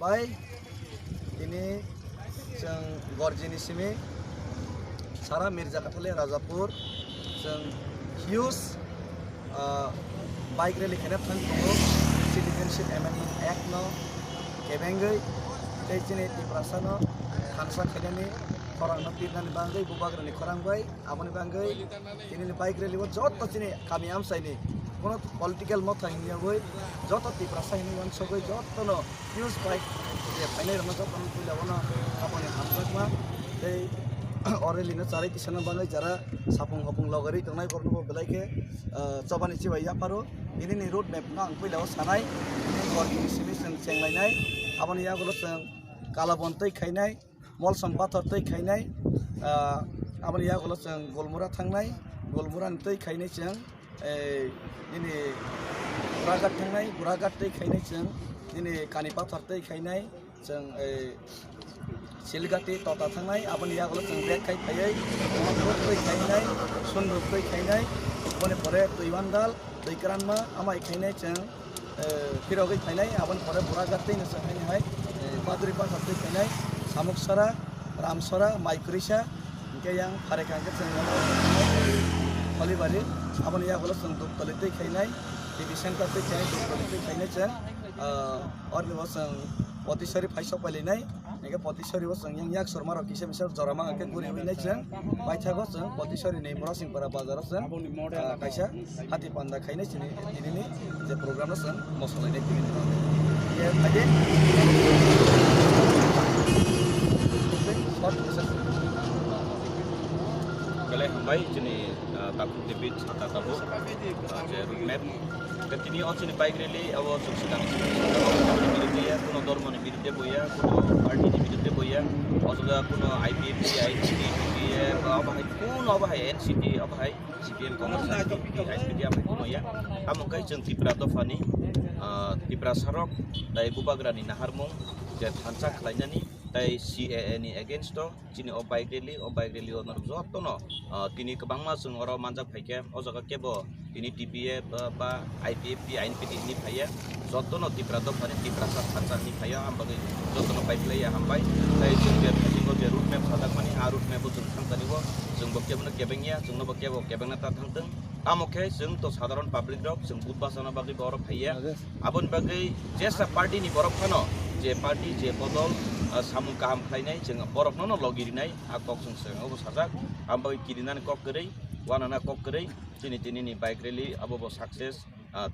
hambai ini jeng gorjini simi Sara Mirza Kathale Rajapur jeng huge bike rally kena tangko Citizenship Amendment Act no kebengai tei chini tiprasa no khansa khenani korang no tirnani bangai bubagrani korang bai aboni bangai ini bike rally wo joto chini kami amsai ni kono political no thangnya bai joto tiprasa ini wan sogai joto no huge bike je phainai rama joto no puila wono aboni hamsak ma tei already no charai tisana bangai jara sapung hapung logari tongnai korno belai ke chobani chibai yaparo ini ni road map no ang puila o sanai gorjini simi chenglai aboni yagulo kala bontei khainai mol sampathor tei khainai aboni yagulo golmura thangnai golmura tei khainai cheng ini buragat thangnai buragat tei khainai cheng ini kanipathor tei khainai cheng silgati tota thangnai aboni yagulo bek khai phaiai mot tei khainai sunruk tei khainai aboni pore tuiwandal tuikranma amai khainai cheng pirogai khainai aboni pore buragat tei no khainai hai Baduri Pak Sabtu Kenai, Samuksara, Ramsara, Maikrisa, ke yang Harekan ke Senggala, Holibari, abang ya kalau sentuh politik Kenai, division tapi Kenai politik Kenai ceng, orang itu seng potisari paisok palinai, nega potisari itu seng yang yak surma roki misal jorama ke guri ini ceng, baca itu seng potisari ini murah sing para bazar seng, kaisa hati panda Kenai sini ini je program seng masalah ini kini. Ya, tadi Kalau hambai jenis tabu debit atau tabu jadi map ketini on sini bike rally awal sukses kami dia kuno dorman birde boya kuno party birde boya atau kuno IPP ICT dia apa kuno apa NCT apa CPM Congress ICT apa kuno ya kamu kai jeng tipra tofani tipra sarok dari bubagrani naharmong jadi hancak lainnya nih tai CAA ni against to chini o bike rally onor joto no tini kebangma sung oro manjak phaike o jaga kebo tini TPF ba IPP INPT ni phaya joto no tiprado phane tiprasa khansa ni phaya ambagai joto no pipeline ya hambai tai jung ber singo je route map sadak mani a route map jung thangtani bo jung bokya bna kebengya jung no bokya bo kebengna ta thangteng amokhe jung to sadharon public rok jung budbasana bagi bor phaya abon bagai jesa party ni borok phano je party je bodol samung kaham khainai jeng borok no logirinai akok sung seng obo sajak ambai kirinan kok gerei wanana kok gerei tini ni bike rally abo bo success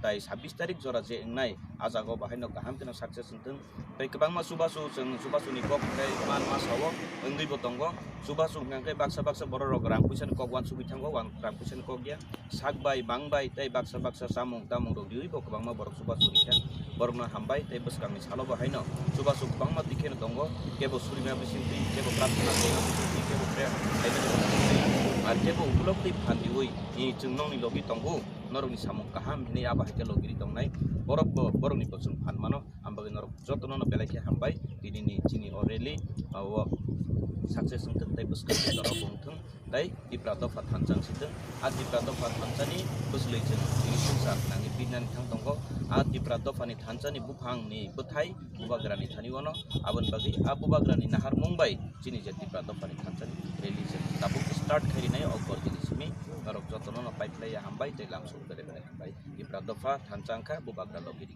tai 26 tarik jora je engnai ajago bahaino kaham kena success enteng tai kebangma subasu ni kok kai man masawo engui botongo subasu ngangkai baksa borok rang pusen kok wan subi tanggo wan rang pusen kok ya sakbai bangbai tai baksa samung tamung do diui bo kebangma borok subasu ikan borok na hambai tai bes kami salo bahaino subasu kebangma dikhen tongo kebo surima besinti kebo prapna kebo besinti kebo prayer ar kebo upulokti phandiui ni jungnong ni logi tongo norok ni samung kaham ini apa ke logiri tongnai borok ni bosung phan mano ambagai norok jotono no belai ke hambai tini ni chini oreli awo success untuk tai bus ke dorong bongthung tai diprato phat hancang sideng at diprato phat hancani bus lejen ini sungsar nangi pinan thang tongko at diprato phani hancani buphang ni buthai bubagrani thani wono abon bagi abubagrani nahar mumbai chini je diprato phani hancani religion tabuk start khari nai ogor jinismi norok jotono no pipeline ya hambai tai langsung bere hambai diprato phat hancangka bubagra logiri